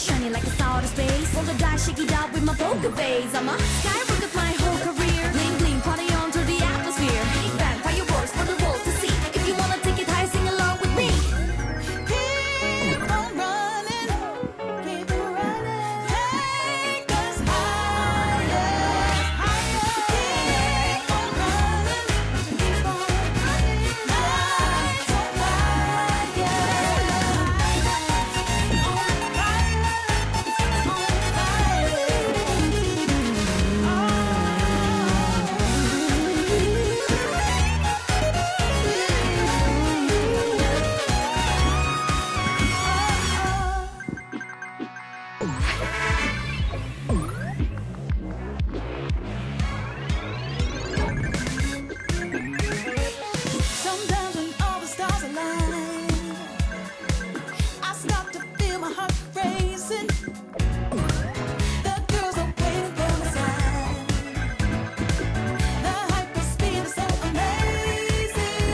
shining like a outer space. Roll the dice, shake it out with my poker face. I'm a skyrocket my whole career. Bling bling, party on through the atmosphere. Big bang, fireworks for the world to see. If you wanna take it high, sing along with me. Keep on running, keep on running. Take us higher, higher. Keep on running, keep on running. Lights on fire, sometimes when all the stars align, I start to feel my heart racing. The girls are waiting for my sign. The hyper speed is so amazing.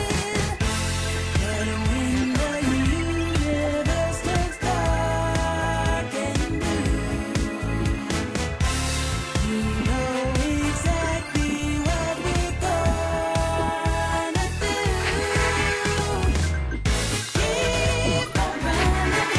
But when the universe turns dark and blue, you know exactly what we're gonna do. Keep on running.